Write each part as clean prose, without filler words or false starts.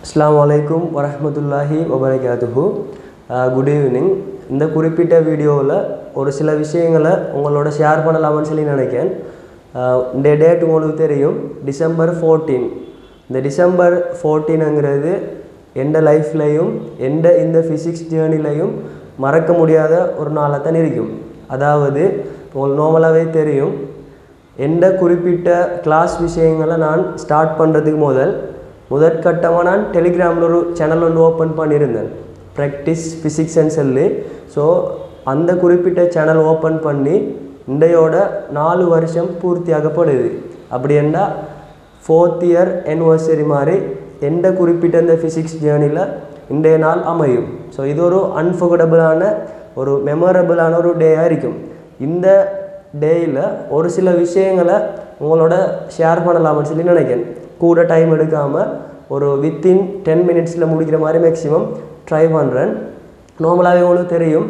Assalamualaikum warahmatullahi wabarakatuh. Good evening. இந்த குறிப்பிட்ட வீடியோவில் ஒரு சில விஷயங்களை உங்களோட ஷேர் பண்ணலாம்னு சொல்லி நினைக்கிறேன். இந்த டேட் உங்களுக்கு தெரியும், டிசம்பர் 14. இந்த டிசம்பர் 14ங்கிறது எந்த லைஃப்லையும் இந்த ஃபிசிக்ஸ் ஜேர்னிலையும் மறக்க முடியாத ஒரு நாளாக தான் இருக்கும். அதாவது உங்களுக்கு நார்மலாகவே தெரியும், எந்த குறிப்பிட்ட கிளாஸ் விஷயங்களை நான் ஸ்டார்ட் பண்ணுறதுக்கு முதற்கட்டமாக நான் டெலிகிராமில் ஒரு சேனல் ஒன்று ஓப்பன் பண்ணியிருந்தேன், ப்ராக்டிஸ் ஃபிசிக்ஸ்ன்னு சொல்லி. ஸோ அந்த குறிப்பிட்ட சேனல் ஓப்பன் பண்ணி இன்றையோட 4 வருஷம் பூர்த்தியாகப்படுது. அப்படி என்றால் 4th இயர் anniversary மாதிரி எந்த குறிப்பிட்ட இந்த ஃபிசிக்ஸ் ஜேர்னியில் இன்றைய நாள் அமையும். ஸோ இது ஒரு அன்ஃபர்கட்டபிளான ஒரு மெமரபிளான ஒரு டேயாக இருக்கும். இந்த டேயில் ஒரு சில விஷயங்களை உங்களோட ஷேர் பண்ணலாம்னு சொல்லி நினைக்கிறேன். கூட டைம் எடுக்காமல் ஒரு வித்தின் 10 மினிட்ஸில் முடிக்கிற மாதிரி மேக்ஸிமம் ட்ரை பண்ணுறேன். நார்மலாகவே உங்களுக்கு தெரியும்,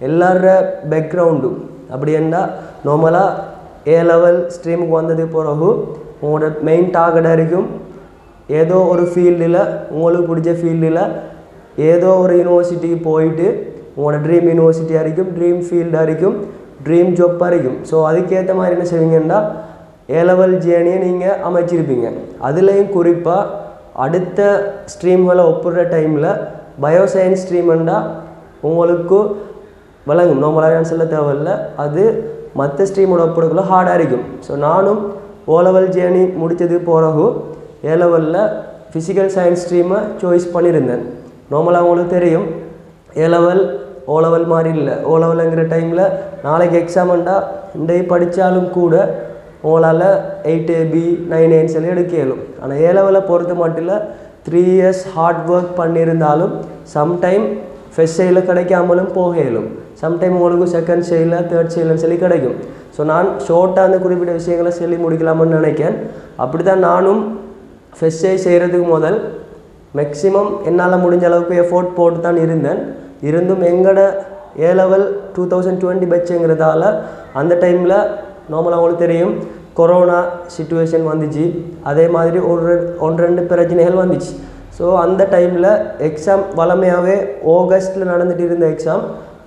எல்லார பேக்ரவுண்டும் அப்படி இருந்தால் நார்மலாக A லெவல் ஸ்ட்ரீமுக்கு வந்தது பிறகு உங்களோட மெயின் டார்கெட்டாக இருக்கும் ஏதோ ஒரு ஃபீல்டில், உங்களுக்கு பிடிச்ச ஃபீல்டில் ஏதோ ஒரு யூனிவர்சிட்டிக்கு போயிட்டு உங்களோட ட்ரீம் யூனிவர்சிட்டியாக இருக்கும், ட்ரீம் ஃபீல்டாக இருக்கும், ட்ரீம் ஜாப்பாக இருக்கும். ஸோ அதுக்கேற்ற மாதிரி என்ன செய்வீங்கன்னா A லெவல் ஜேர்னியை நீங்கள் அமைச்சிருப்பீங்க. அதுலேயும் குறிப்பாக அடுத்த ஸ்ட்ரீம்களை ஒப்பிடுற டைமில் பயோசயின்ஸ் ஸ்ட்ரீம்ண்டா உங்களுக்கு வழங்கும். நார்மலாக நான் சொல்ல தேவையில்லை, அது மற்ற ஸ்ட்ரீமோட ஒப்பிடக்குள்ள ஹார்டாக இருக்கும். ஸோ நானும் O லெவல் ஜேர்னி முடித்தது பிறகு A லெவலில் ஃபிசிக்கல் சயின்ஸ் ஸ்ட்ரீமை சாய்ஸ் பண்ணியிருந்தேன். நார்மலாக உங்களுக்கு தெரியும், A லெவல் O லெவல் மாதிரி இல்லை. O லெவலுங்கிற டைமில் நாளைக்கு எக்ஸாம்ண்டா இன்றைய படித்தாலும் கூட உங்களால் 8AB 9A சொல்லி எடுக்க இயலும். ஆனால் A லெவலை பொறுத்த மட்டும் 3 இயர்ஸ் ஹார்ட் ஒர்க் பண்ணியிருந்தாலும் சம்டைம் ஃபஸ்ட் சைடில் கிடைக்காமலும் போக இயலும். சம்டைம் உங்களுக்கு செகண்ட் சைடில் தேர்ட் சைடில்னு சொல்லி கிடைக்கும். ஸோ நான் ஷார்ட்டாக அந்த குறிப்பிட்ட விஷயங்களை சொல்லி முடிக்கலாம்னு நினைக்கிறேன். அப்படி தான் நானும் ஃபஸ்ட் சைட் செய்கிறதுக்கு மேக்ஸிமம் என்னால் முடிஞ்ச அளவுக்கு எஃபோர்ட் போட்டு தான் இருந்தும் எங்களோட A லெவல் 2020 பட்சங்கிறதால அந்த டைமில் நார்மலாக உங்களுக்கு தெரியும் கொரோனா சிச்சுவேஷன் வந்துச்சு. அதே மாதிரி ஒன்று ரெண்டு பிரச்சனைகள் வந்துச்சு. ஸோ அந்த டைமில் எக்ஸாம் வளமையாகவே ஆகஸ்ட்டில் நடந்துகிட்டு இருந்த எக்ஸாம்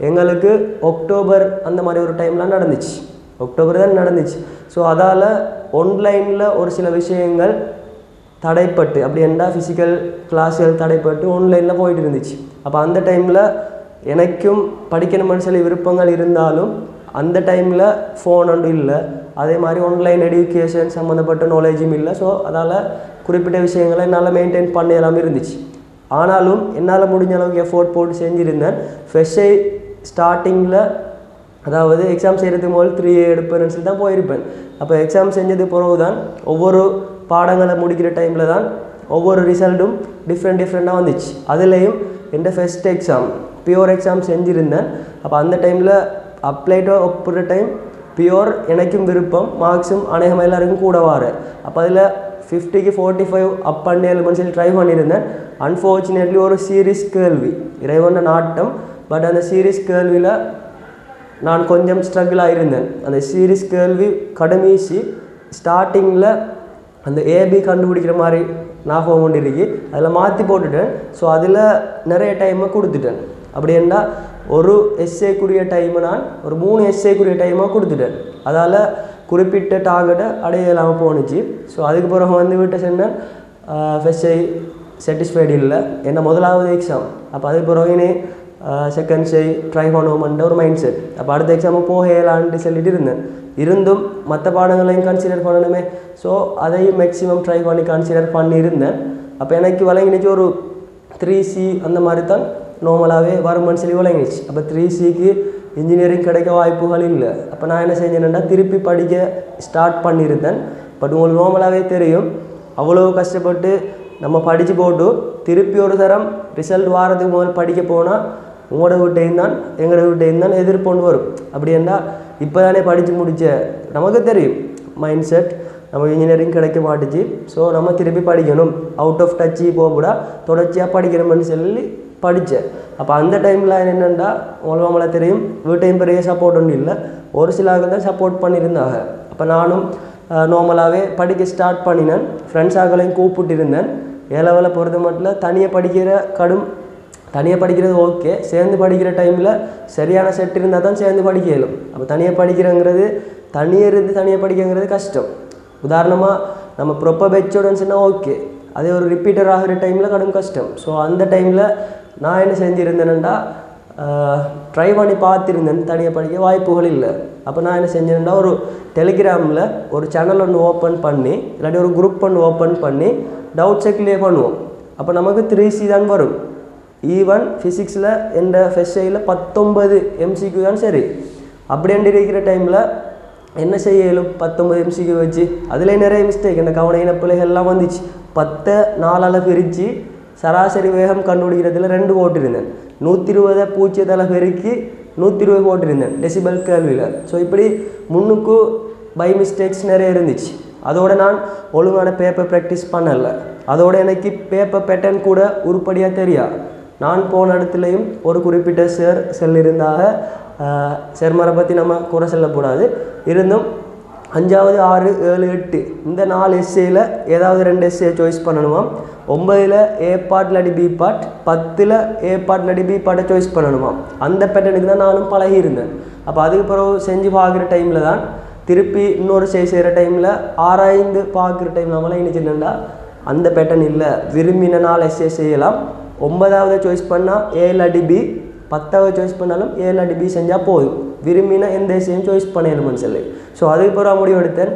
எங்களுக்கு அக்டோபர் அந்த மாதிரி ஒரு டைம்லாம் நடந்துச்சு. அக்டோபர் தான் நடந்துச்சு. ஸோ அதால் ஆன்லைனில் ஒரு சில விஷயங்கள் தடைப்பட்டு, அப்படி என்ன ஃபிசிக்கல் கிளாஸுகள் தடைப்பட்டு ஆன்லைனில் போயிட்டு இருந்துச்சு. அப்போ அந்த டைமில் எனக்கும் படிக்கணும்னு சொல்லி விருப்பங்கள் இருந்தாலும் அந்த டைமில் ஃபோன் ஒன்று இல்லை, அதே மாதிரி ஆன்லைன் எடுக்கேஷன் சம்மந்தப்பட்ட நாலேஜும் இல்லை. ஸோ அதால் குறிப்பிட்ட விஷயங்களை என்னால் மெயின்டைன் பண்ண எல்லாமே இருந்துச்சு. ஆனாலும் என்னால் முடிஞ்ச அளவுக்கு எஃபோர்ட் போட்டு செஞ்சுருந்தேன். ஃபெஸ்ஸை ஸ்டார்டிங்கில், அதாவது எக்ஸாம் செய்கிறதுக்கு 3A எடுப்பேன்னு சொல்லி தான் போயிருப்பேன். அப்போ எக்ஸாம் செஞ்சது பிறகு தான் ஒவ்வொரு பாடங்களை முடிக்கிற டைமில் தான் ஒவ்வொரு ரிசல்ட்டும் டிஃப்ரெண்ட்டாக வந்துச்சு. அதுலேயும் எந்த ஃபஸ்ட் எக்ஸாம் பியூர் எக்ஸாம் செஞ்சுருந்தேன். அப்போ அந்த டைமில் அப்ளைட்டோ ஒப்புற டைம் பியூர் எனக்கும் விருப்பம், மார்க்ஸும் அநேகமாக எல்லாருக்கும் கூட வார. அப்போ அதில் 50க்கு 45 அப் பண்ணேன்னு சொல்லி ட்ரை பண்ணியிருந்தேன். அன்ஃபார்ச்சுனேட்லி ஒரு சீரியஸ் கேள்வி, இறைவன நாட்டம், பட் அந்த சீரியஸ் கேள்வியில் நான் கொஞ்சம் ஸ்ட்ரகிளாக இருந்தேன். அந்த சீரியஸ் கேள்வி கடுமீசி ஸ்டார்டிங்கில் அந்த ஏபி கண்டுபிடிக்கிற மாதிரி ஞாபகம் கொண்டு இருக்கு, அதில் மாற்றி போட்டுட்டேன். ஸோ அதில் நிறைய டைமை கொடுத்துட்டேன். அப்படின்னா ஒரு எஸ்ஏக்குரிய டைமை நான் ஒரு 3 எஸ்ஏக்குரிய டைமாக கொடுத்துட்டேன். அதால் குறிப்பிட்ட டார்கெட்டை அடைய இல்லாமல் போணுச்சு. ஸோ அதுக்கு பிறகு விட்டு சொன்னேன் ஃபஸ்ட் சாட்டிஸ்ஃபைடு இல்லை, என்ன முதலாவது எக்ஸாம். அப்போ அதுக்கு பிறகு செகண்ட் ட்ரை பண்ணுவோம்ன்ற ஒரு மைண்ட் செட். அப்போ அடுத்த எக்ஸாமுக்கு போகலான்ட்டு சொல்லிட்டு இருந்தும் மற்ற பாடங்களையும் கன்சிடர் பண்ணணுமே. ஸோ அதையும் மேக்ஸிமம் ட்ரை பண்ணி கன்சிடர் பண்ணியிருந்தேன். அப்போ எனக்கு வழங்கினுச்சு ஒரு 3C அந்த மாதிரி தான் நார்மலாகவே வருமானு சொல்லி வழங்கிச்சு. அப்போ 3Cக்கு இன்ஜினியரிங் கிடைக்க வாய்ப்புகள் இல்லை. அப்போ நான் என்ன செஞ்சேன்னா திருப்பி படிக்க ஸ்டார்ட் பண்ணியிருந்தேன். பட் உங்களுக்கு நார்மலாகவே தெரியும், அவ்வளோ கஷ்டப்பட்டு நம்ம படித்து போட்டு திருப்பி ஒரு தரம் ரிசல்ட் வாரத்துக்கு படிக்க போனால் உங்களோட வீட்டையும் தான் எங்களோட வீட்டையும் தான் எதிர்கொண்டு வரும். அப்படி இருந்தால் இப்போ தானே படித்து முடித்த நமக்கு தெரியும் மைண்ட் செட், நமக்கு இன்ஜினியரிங் கிடைக்க மாட்டுச்சு. ஸோ நம்ம திருப்பி படிக்கணும், அவுட் ஆஃப் டச்சு போகக்கூடா, தொடர்ச்சியாக படிக்கணும்னு சொல்லி படித்தேன். அப்போ அந்த டைமில் என்னென்னா உங்களுக்கு நம்மளை தெரியும், வீட்டையும் பெரிய சப்போர்ட் ஒன்றும் இல்லை, ஒரு சிலாக தான் சப்போர்ட் பண்ணியிருந்தாங்க. அப்போ நானும் நார்மலாகவே படிக்க ஸ்டார்ட் பண்ணினேன். ஃப்ரெண்ட்ஸாகளையும் கூப்பிட்டு இருந்தேன். ஏ லெவலை பொறுத்த மட்டும் தனியாக படிக்கிறது ஓகே, சேர்ந்து படிக்கிற டைமில் சரியான செட் இருந்தால் தான் சேர்ந்து படிக்க இயலும். அப்போ தனியாக படிக்கிறங்கிறது தனியாக படிக்கிறது கஷ்டம். உதாரணமாக நம்ம ப்ராப்பர் பெட்சோடன்னு சொன்னால் ஓகே, அதே ஒரு ரிப்பீட்டர் ஆகிற டைமில் கடும் கஷ்டம். ஸோ அந்த டைமில் நான் என்ன செஞ்சுருந்தேன்டா, ட்ரை பண்ணி பார்த்துருந்தேன், தனியாக படிக்க வாய்ப்புகள் இல்லை. அப்போ நான் என்ன செஞ்சேன்டா, ஒரு டெலிகிராமில் ஒரு சேனல் ஒன்று ஓப்பன் பண்ணி இல்லாட்டி ஒரு குரூப் ஒன்று ஓப்பன் பண்ணி டவுட்ஸை கிளியர் பண்ணுவோம். அப்போ நமக்கு 3C தான் வரும். ஈவன் ஃபிசிக்ஸில் எந்த ஃபெஸ்டையில் 19 MCQ தான் சரி. அப்படின்ட்டு இருக்கிற டைமில் என்ன செய்ய இயலும், 19 MCQ வச்சு அதில் நிறைய மிஸ்டேக், என்ன கவன பிள்ளைகள்லாம் வந்துச்சு. 10 4ஆல் பிரித்து சராசரி வேகம் கண்டுபிடிக்கிறதுல 2 போட்டிருந்தேன். 120 பூஜ்ஜியத்தால் பெருக்கி 120 போட்டிருந்தேன் டெசிபல் கேள்வியில். ஸோ இப்படி முன்னுக்கு பை மிஸ்டேக்ஸ் நிறைய இருந்துச்சு. அதோடு நான் ஒழுங்கான பேப்பர் ப்ராக்டிஸ் பண்ணலை. அதோடு எனக்கு பேப்பர் பேட்டர்ன் கூட உருப்படியாக தெரியா. நான் போன இடத்துலையும் ஒரு குறிப்பிட்ட செல்லிருந்தாக செர்மரை பற்றி நம்ம குறை சொல்லக்கூடாது. இருந்தும் 5வது 6 7 8 இந்த 4 எஸ்ஏயில் ஏதாவது 2 எஸ்ஏ சாய்ஸ் பண்ணணுமாம். 9ல் ஏ பார்ட் இல்லாட்டி பி பார்ட், 10ல் ஏ பார்ட் இல்லாட்டி பி பார்ட்டை சாய்ஸ் பண்ணணுமாம். அந்த பேட்டர்னுக்கு தான் நானும் பழகியிருந்தேன். அப்போ அதுக்கு பிறகு செஞ்சு பார்க்குற டைமில் தான் திருப்பி இன்னொரு செய்கிற டைமில் ஆராய்ந்து பார்க்குற டைம் நம்மளாம் இணைச்சிருந்தா அந்த பேட்டர்ன் இல்லை. விரும்பின 4 எஸ்ஏ செய்யலாம். 9வது சாய்ஸ் பண்ணால் ஏ இல்லாட்டி பி, 10வது சாய்ஸ் பண்ணாலும் ஏ இல்லாட்டி பி செஞ்சால் போதும். விரும்பின எந்த எஸ்ஏயும் சாய்ஸ் பண்ணணும்னு சொல்லி. ஸோ அதுக்கு பிறகு முடிவு எடுத்தேன்,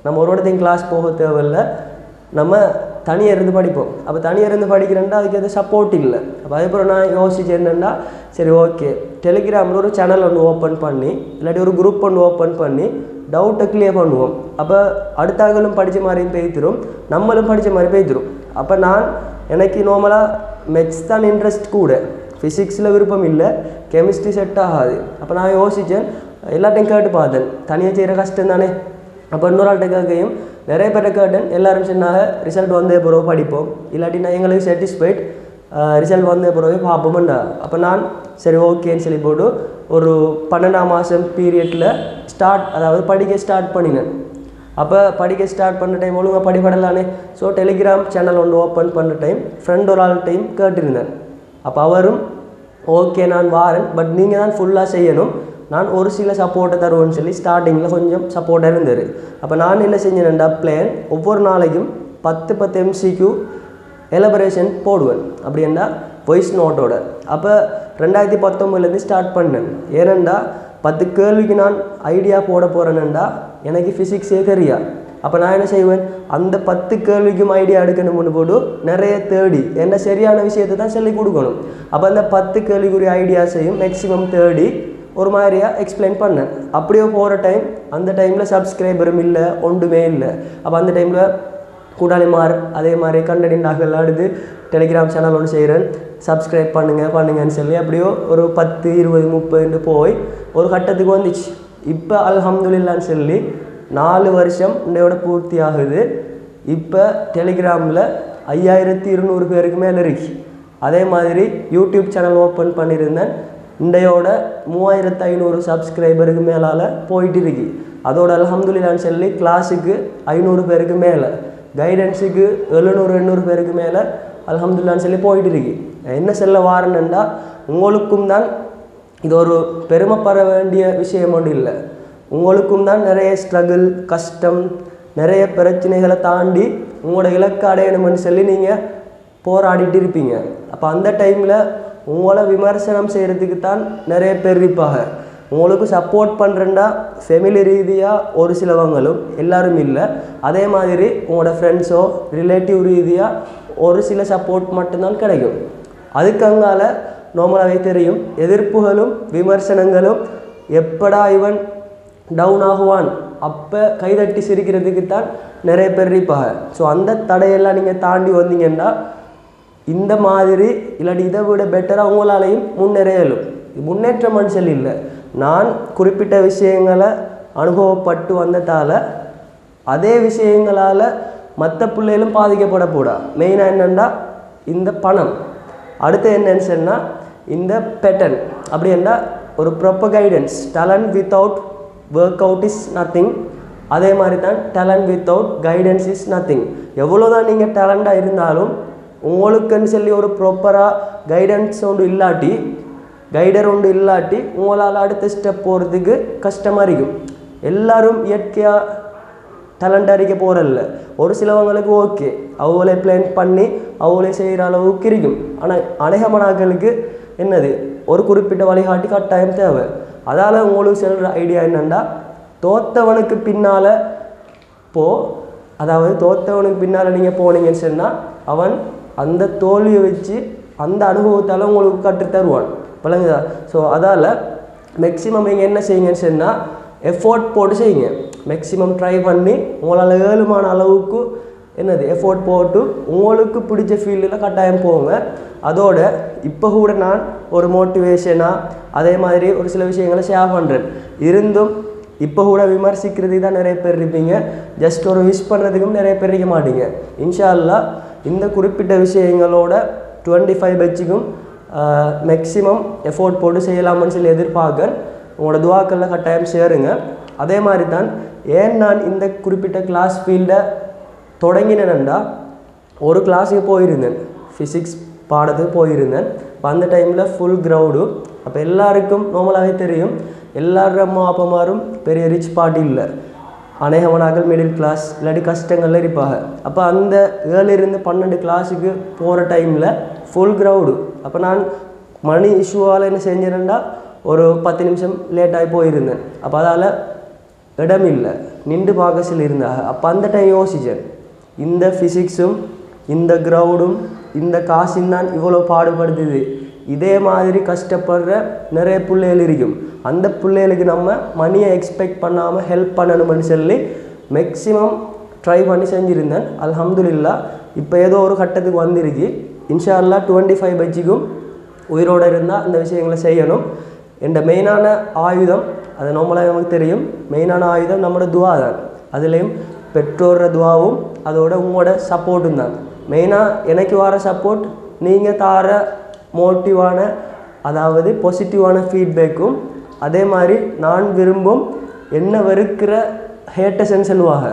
நம்ம ஒரு இடத்தையும் கிளாஸ் போக தேவையில்லை, நம்ம தனியாக இருந்து படிப்போம். அப்போ தனியாக இருந்து படிக்கிறேன்டா அதுக்கு எதுவும் சப்போர்ட் இல்லை. அப்போ அதுக்கப்புறம் நான் யோசிச்சு என்னென்னா, சரி ஓகே டெலிகிராமில் ஒரு சேனல் ஒன்று ஓப்பன் பண்ணி இல்லாட்டி ஒரு குரூப் ஒன்று ஓப்பன் பண்ணி டவுட்டை கிளியர் பண்ணுவோம். அப்போ அடுத்தாங்களும் படித்த மாதிரியும் பேய்த்திரும், நம்மளும் படித்த மாதிரி பேய்த்திரும். அப்போ எனக்கு நார்மலாக மேத்ஸ் தான் இன்ட்ரெஸ்ட் கூட, ஃபிசிக்ஸில் விருப்பம் இல்லை, கெமிஸ்ட்ரி செட் ஆகாது. அப்போ நான் யோசித்தேன், எல்லாத்தையும் கேட்டு பார்த்தேன், தனியாக செய்கிற கஷ்டம் தானே. அப்போ இன்னொரு ஆள்கிட்ட கேட்கையும் நிறைய பேரை கேட்டேன். எல்லோரும் சொன்னாங்க ரிசல்ட் வந்தே பிறகு படிப்போம், இல்லாட்டி நான் எங்களுக்கு சாட்டிஸ்ஃபைட், ரிசல்ட் வந்தே பிறகு பார்ப்போம்டா. அப்போ நான் சரி ஓகேன்னு சொல்லி போட்டு ஒரு 12ஆம் மாதம் பீரியடில் அதாவது படிக்க ஸ்டார்ட் பண்ணினேன். அப்போ படிக்க ஸ்டார்ட் பண்ணுற டைம் ஒழுங்காக படிப்படலானே. ஸோ டெலிகிராம் சேனல் ஒன்று ஓப்பன் பண்ணுற டைம் ஃப்ரெண்ட் ஒரு ஆள் டைம் கேட்டிருந்தேன். அப்போ அவரும் ஓகே நான் வாரேன், பட் நீங்கள் தான் ஃபுல்லாக செய்யணும், நான் ஒரு சில சப்போர்ட்டை தருவேன்னு சொல்லி ஸ்டார்டிங்கில் கொஞ்சம் சப்போர்ட்டாக இருந்தார். அப்போ நான் என்ன செஞ்சேன்டா, பிளான் ஒவ்வொரு நாளைக்கும் 10 MCQ எலபரேஷன் போடுவேன். அப்படின்னா வாய்ஸ் நோட்டோட. அப்போ 2019 ஸ்டார்ட் பண்ணேன். ஏனெண்டா 10 கேள்விக்கு நான் ஐடியா போட போகிறேன்டா, எனக்கு ஃபிசிக்ஸே தெரியா. அப்போ நான் என்ன செய்வேன், அந்த 10 கேள்விக்கும் ஐடியா எடுக்கணும்னு போட்டு நிறைய தேடி என்ன சரியான விஷயத்தை தான் சொல்லி கொடுக்கணும். அப்போ அந்த 10 கேள்விக்குரிய ஐடியாஸையும் மேக்ஸிமம் தேடி ஒரு மாதிரியாக எக்ஸ்பிளைன் பண்ணேன். அப்படியே போகிற டைம் அந்த டைமில் சப்ஸ்கிரைபரும் இல்லை, ஒன்றுமே இல்லை. அப்போ அந்த டைமில் கூட்டாளிமார் அதே மாதிரி கண்டென்ட் நாங்கள் அடுத்து டெலிகிராம் சேனல் ஒன்று செய்கிறேன், சப்ஸ்கிரைப் பண்ணுங்கன்னு சொல்லி அப்படியோ ஒரு 10 20 30 போய் ஒரு கட்டத்துக்கு வந்துச்சு. இப்போ அல்ஹம்துலில்லான்னு சொல்லி 4 வருஷம் இன்றையோட பூர்த்தி ஆகுது. இப்போ டெலிகிராமில் 5200 பேருக்கு மேலே இருக்கு. அதே மாதிரி யூடியூப் சேனல் ஓப்பன் பண்ணியிருந்தேன், இன்றையோட 3500 சப்ஸ்கிரைபருக்கு மேலால் போயிட்டு இருக்கு. அதோட அல்ஹம்துலில்லான்னு சொல்லி கிளாஸுக்கு 500 பேருக்கு மேலே, கைடன்ஸுக்கு 700-800 பேருக்கு மேலே அல்ஹம்துலில்லான்னு சொல்லி போயிட்டு இருக்கு. என்ன சொல்ல வாரேன்னா, உங்களுக்கும் தான் இது ஒரு பெருமைப்பட வேண்டிய விஷயம் ஒன்றும் இல்லை. உங்களுக்கும் தான் நிறைய ஸ்ட்ரகிள், கஷ்டம், நிறைய பிரச்சனைகளை தாண்டி உங்களோட இலக்கு அடையணும்னு சொல்லி நீங்கள் போராடிட்டு இருப்பீங்க. அப்போ அந்த டைமில் உங்களை விமர்சனம் செய்கிறதுக்கு தான் நிறைய பேர் இருப்பாங்க. உங்களுக்கு சப்போர்ட் பண்ணுறேன்டா ஃபேமிலி ரீதியாக ஒரு சிலவங்களும் எல்லாரும் இல்லை. அதே மாதிரி உங்களோட ஃப்ரெண்ட்ஸோ ரிலேட்டிவ் ரீதியாக ஒரு சில சப்போர்ட் மட்டும்தான் கிடைக்கும். அதுக்கங்கால நார்மலாகவே தெரியும், எதிர்ப்புகளும் விமர்சனங்களும் எப்படா இவன் டவுன் ஆகுவான் அப்போ கைதட்டி சிரிக்கிறதுக்கு தான் நிறைய பேர் இருப்பாங்க. ஸோ அந்த தடையெல்லாம் நீங்கள் தாண்டி வந்தீங்கன்னா இந்த மாதிரி இல்லாட்டி இதை விட பெட்டராக உங்களாலையும் முன்னேறையலும். முன்னேற்ற மனுஷன் இல்லை, நான் குறிப்பிட்ட விஷயங்களை அனுபவப்பட்டு வந்ததால் அதே விஷயங்களால் மற்ற பிள்ளைகளும் பாதிக்கப்படக்கூடாது. மெயினாக என்னென்னா இந்த பணம், அடுத்து என்னன்னு சொன்னால் இந்த பேட்டர்ன். அப்படின்னா ஒரு proper guidance, talent without work out is nothing. அதே மாதிரி தான் talent without guidance is nothing. எவ்வளோ தான் நீங்கள் டேலண்டாக இருந்தாலும் உங்களுக்குன்னு சொல்லி ஒரு ப்ராப்பராக கைடன்ஸ் கைடர் ஒன்று இல்லாட்டி உங்களால் அடுத்த ஸ்டெப் போகிறதுக்கு கஷ்டமாக இருக்கும். எல்லாரும் இயற்கையாக டேலண்ட் அறிக்க போகிறல்ல, ஒரு சிலவங்களுக்கு ஓகே அவங்களே பிளான் பண்ணி அவங்களே செய்கிற அளவுக்கு இருக்கும். ஆனால் அநேகமானாக்களுக்கு என்னது ஒரு குறிப்பிட்ட வழிகாட்டி கட்டாயம் தேவை. அதால் உங்களுக்கு சொல்கிற ஐடியா என்னென்னா, தோத்தவனுக்கு பின்னால் தோத்தவனுக்கு பின்னால் நீங்கள் போனீங்கன்னு சொன்னால் அவன் அந்த தோல்வியை வச்சு அந்த அனுபவத்தால் உங்களுக்கு கற்றுத்தருவான். விளங்குதா? ஸோ அதால் மேக்ஸிமம் நீங்கள் என்ன செய்யுங்கன்னு சொன்னால் எஃபோர்ட் போட்டு செய்யுங்க. மேக்ஸிமம் ட்ரை பண்ணி உங்களால் ஏழுமான அளவுக்கு எஃபோர்ட் போட்டு உங்களுக்கு பிடிச்ச ஃபீல்டில் கட்டாயம் போங்க. அதோட இப்போ கூட நான் ஒரு மோட்டிவேஷனாக அதே மாதிரி ஒரு சில விஷயங்களை ஷேர் பண்ணுறேன். இருந்தும் இப்போ கூட விமர்சிக்கிறதுக்கு தான் நிறைய பேர் இருப்பீங்க, ஜஸ்ட் ஒரு விஷ் பண்ணுறதுக்கும் நிறைய பேர் இருக்க மாட்டீங்க. இன்ஷா அல்லாஹ் இந்த குறிப்பிட்ட விஷயங்களோட 25 பேட்சுக்கும் மேக்ஸிமம் எஃபோர்ட் போட்டு செய்யலாம்னு சொல்லி எதிர்பார்க்க உங்களோட துவாக்களில் கட்டாயம் சேருங்க. அதே மாதிரி தான் ஏன் நான் இந்த குறிப்பிட்ட கிளாஸ் ஃபீல்டை தொடங்கினேன்டா, ஒரு கிளாஸுக்கு போயிருந்தேன், ஃபிசிக்ஸ் பாடத்துக்கு போயிருந்தேன். இப்போ அந்த டைமில் ஃபுல் க்ரௌடு. அப்போ எல்லாருக்கும் நார்மலாகவே தெரியும், எல்லாரும் அம்மா அப்பமாரும் பெரிய ரிச் பார்ட்டி இல்லை, அநேகமானாக்கள் மிடில் கிளாஸ் இல்லாட்டி கஷ்டங்கள்ல இருப்பாங்க. அப்போ அந்த 7-12 கிளாஸுக்கு போகிற டைமில் ஃபுல் க்ரௌடு. அப்போ நான் மணி இஷ்யூவால் என்ன செஞ்சேன்னா ஒரு 10 நிமிஷம் லேட்டாகி போயிருந்தேன். அப்போ அதால் இடம் இல்லை, நின்று பார்க்க சொல்லியிருந்தாங்க. அப்போ அந்த டைம் யோசித்தேன், இந்த ஃபிசிக்ஸும் இந்த க்ரௌடும் இந்த காசும் தான் இவ்வளோ பாடுபடுத்துது. இதே மாதிரி கஷ்டப்படுற நிறைய பிள்ளைகள் இருக்கும். அந்த பிள்ளைகளுக்கு நம்ம மணியை எக்ஸ்பெக்ட் பண்ணாமல் ஹெல்ப் பண்ணணும்னு சொல்லி மேக்ஸிமம் ட்ரை பண்ணி செஞ்சுருந்தேன். அல்ஹம்துலில்லாஹ் இப்போ ஏதோ ஒரு கட்டத்துக்கு வந்திருக்கு. இன்ஷா அல்லாஹ் 25 பேட்சுக்கும் உயிரோடு இருந்தால் அந்த விஷயங்களை செய்யணும். என்ற மெயினான ஆயுதம் அது நார்மலாக நமக்கு தெரியும், மெயினான ஆயுதம் நம்மளோட துவா தான். அதுலேயும் பெற்றோர துவாவும் அதோட உங்களோட சப்போர்ட்டும் தான். மெயினாக எனக்கு வர சப்போர்ட் நீங்கள் தார மோட்டிவான அதாவது பாசிட்டிவான ஃபீட்பேக்கும், அதே மாதிரி நான் விரும்பும் என்ன வெறுக்கிற ஹேட்டர்ஸ்ன்னு சொல்லுவாங்க.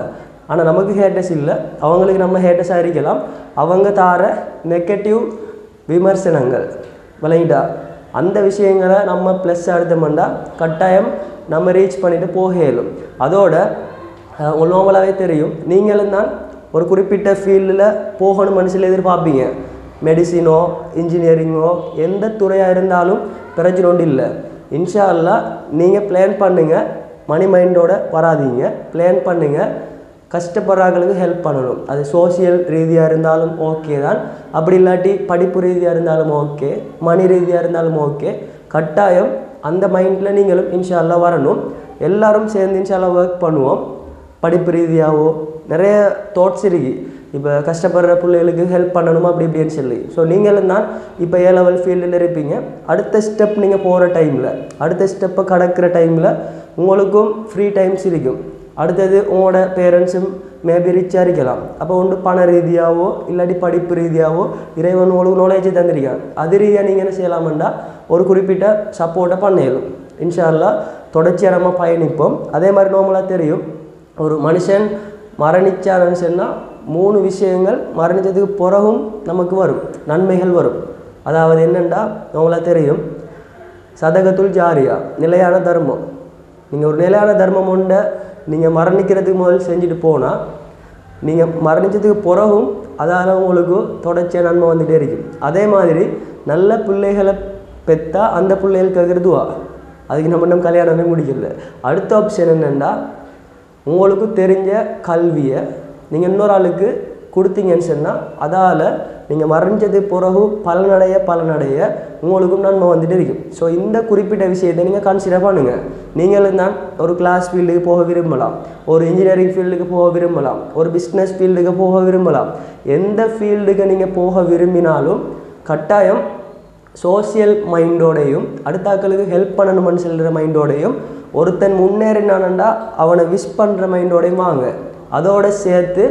ஆனால் நமக்கு ஹேட்டர்ஸ் இல்லை, அவங்களுக்கு நம்ம ஹேட்டர்ஸாக இருக்கலாம். அவங்க தார நெகட்டிவ் விமர்சனங்கள் விளங்கிட்டா அந்த விஷயங்களை நம்ம ப்ளஸ் எடுத்தோம்னா கட்டாயம் நம்ம ரீச் பண்ணிவிட்டு போக இயலும். அதோட நார்மலாகவே தெரியும், நீங்களும் தான் ஒரு குறிப்பிட்ட ஃபீல்டில் போகணும் மனசில் எதிர்பார்ப்பீங்க. மெடிசினோ இன்ஜினியரிங்கோ எந்த துறையாக இருந்தாலும் பிரச்சனை ஒன்றும் இல்லை. இன்ஷா அல்லாஹ் நீங்கள் பிளான் பண்ணுங்கள், மணி மைண்டோட வராதிங்க. பிளான் பண்ணுங்கள், கஷ்டப்படுறாங்களுக்கு ஹெல்ப் பண்ணணும். அது சோசியல் ரீதியாக இருந்தாலும் ஓகே தான், அப்படி இல்லாட்டி படிப்பு ரீதியாக இருந்தாலும் ஓகே, மணி ரீதியாக இருந்தாலும் ஓகே. கட்டாயம் அந்த மைண்டில் நீங்களும் இன்ஷா அல்லாஹ் வரணும். எல்லோரும் சேர்ந்து இன்ஷா அல்லாஹ் ஒர்க் பண்ணுவோம். படிப்பு ரீதியாகவோ நிறைய தாட்ஸ் இருக்குது, இப்போ கஷ்டப்படுற பிள்ளைகளுக்கு ஹெல்ப் பண்ணணுமா அப்படி இப்படின்னு சொல்லி. ஸோ நீங்களும் தான் இப்போ A level ஃபீல்டில் இருப்பீங்க. அடுத்த ஸ்டெப் நீங்கள் போகிற டைமில், அடுத்த ஸ்டெப்பை கடக்கிற டைமில் உங்களுக்கும் ஃப்ரீ டைம்ஸ் இருக்கும். அடுத்தது உங்களோட பேரண்ட்ஸும் மேபி ரிச்சாக இருக்கலாம். அப்போ ஒன்று பண ரீதியாகவோ இல்லாட்டி படிப்பு ரீதியாகவோ இறைவன் உங்களுக்கு நாலேஜ் தந்திருக்காங்க. அது ரீதியாக நீங்கள் என்ன செய்யலாம்னா ஒரு குறிப்பிட்ட சப்போர்ட்டை பண்ணிடலாம். இன்ஷா அல்லாஹ் தொடர்ச்சியாக நம்ம பயணிப்போம். அதே மாதிரி நார்மலாக தெரியும், ஒரு மனுஷன் மரணிச்சான்னு சொன்னால் 3 விஷயங்கள் மரணித்ததுக்கு பிறகும் நமக்கு வரும், நன்மைகள் வரும். அதாவது என்னென்னா நார்மலாக தெரியும், சதகத்துல் ஜாரியா, நிலையான தர்மம். நீங்கள் ஒரு நிலையான தர்மம் உண்டை நீங்கள் மரணிக்கிறதுக்கு முதல் செஞ்சுட்டு போனால் நீங்கள் மரணித்ததுக்கு பிறகும் அதால் உங்களுக்கு தொடர்ச்சியாக நன்மை வந்துகிட்டே இருக்கும். அதே மாதிரி நல்ல பிள்ளைகளை பெற்றா அந்த பிள்ளைகள் கேட்குறதுவா, அதுக்கு நம்ம இன்னும் கல்யாணமே முடிக்கல. அடுத்த ஆப்ஷன் என்னென்னா உங்களுக்கு தெரிஞ்ச கல்வியை நீங்கள் இன்னொரு ஆளுக்கு கொடுத்தீங்கன்னு சொன்னால் அதால் நீங்கள் மறைஞ்சது பிறகு பலனடைய உங்களுக்கும் நன்மை வந்துட்டு இருக்கும். ஸோ இந்த குறிப்பிட்ட விஷயத்தை நீங்கள் கன்சிடர் பண்ணுங்கள். நீங்களும் தான் ஒரு கிளாஸ் ஃபீல்டுக்கு போக விரும்பலாம், ஒரு இன்ஜினியரிங் ஃபீல்டுக்கு போக விரும்பலாம், ஒரு பிஸ்னஸ் ஃபீல்டுக்கு போக விரும்பலாம். எந்த ஃபீல்டுக்கு நீங்கள் போக விரும்பினாலும் கட்டாயம் சோசியல் மைண்டோடையும் அடுத்தாக்களுக்கு ஹெல்ப் பண்ணணும்னு சொல்கிற மைண்டோடையும் ஒருத்தன் முன்னேறினானண்டா அவனை விஷ் பண்ணுற மைண்டோடையும் வாங்க. அதோடு சேர்த்து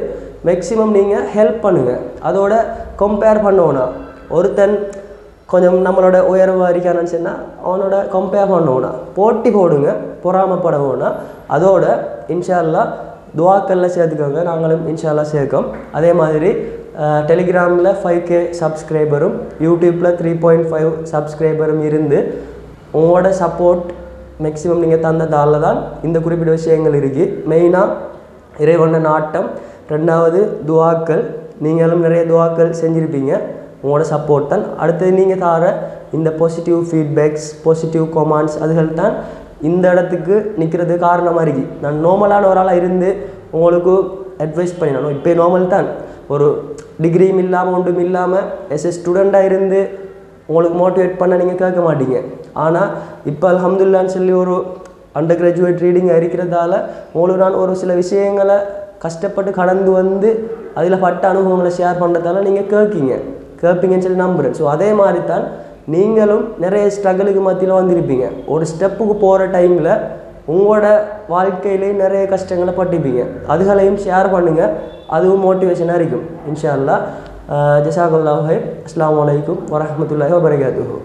மேக்ஸிமம் நீங்கள் ஹெல்ப் பண்ணுங்கள். அதோட கம்பேர் பண்ணோன்னா ஒருத்தன் கொஞ்சம் நம்மளோட உயர்வாக இருக்கானு சொன்னால் அவனோட கம்பேர் பண்ணோன்னா போட்டி போடுங்க, பொறாமப்படவோன்னா. அதோட இன்ஷா அல்லாஹ் துவாக்கல்ல சேர்த்துக்கோங்க, நாங்களும் இன்ஷா அல்லாஹ் சேர்க்கோம். அதே மாதிரி டெலிகிராமில் 5K சப்ஸ்கிரைபரும் யூடியூப்பில் 3.5 சப்ஸ்கிரைபரும் இருந்து உங்களோட சப்போர்ட் மேக்ஸிமம் நீங்கள் தந்ததால தான் இந்த குறிப்பிட்ட விஷயங்கள் இருக்குது. மெயினாக இறைவன நாட்டம், ரெண்டாவது துவாக்கள், நீங்களும் நிறைய துவாக்கள் செஞ்சுருப்பீங்க, உங்களோட சப்போர்ட் தான். அடுத்தது நீங்கள் தர இந்த பாசிட்டிவ் ஃபீட்பேக்ஸ், பாசிட்டிவ் கமெண்ட்ஸ், அதுகள் தான் இந்த இடத்துக்கு நிற்கிறதுக்கு காரணமாக இருக்குது. நான் நார்மலான ஒரு ஆளாக இருந்து உங்களுக்கு அட்வைஸ் பண்ணிடணும். இப்போ நார்மல் தான், ஒரு டிகிரியும் இல்லாமல் ஒன்றும் இல்லாமல் ஸ்டூடெண்ட்டாக இருந்து உங்களுக்கு மோட்டிவேட் பண்ண நீங்கள் கேட்க மாட்டீங்க. ஆனால் இப்போ அல்ஹம்துலில்லாஹ்னு சொல்லி ஒரு அண்டர் கிராஜுவேட் ரீடிங்காக இருக்கிறதால உங்களுக்கு நான் ஒரு சில விஷயங்களை கஷ்டப்பட்டு கடந்து வந்து அதில் பட்ட அனுபவங்களை ஷேர் பண்ணுறதால நீங்கள் கேட்பீங்கன்னு சொல்லி நம்புகிறேன். ஸோ அதே மாதிரி தான் நீங்களும் நிறைய ஸ்ட்ரகிளுக்கு மத்தியில் வந்திருப்பீங்க. ஒரு ஸ்டெப்புக்கு போகிற டைமில் உங்களோட வாழ்க்கையிலேயும் நிறைய கஷ்டங்களை பட்டிருப்பீங்க. அதுகளையும் ஷேர் பண்ணுங்கள், அதுவும் மோட்டிவேஷனாக இருக்கும் இன்ஷா அல்லாஹ். ஜஸாக்கல்லாஹு ஹைர். அஸ்ஸலாமு அலைக்கும் வரஹ்மத்துல்லாஹி வபரகாத்துஹு.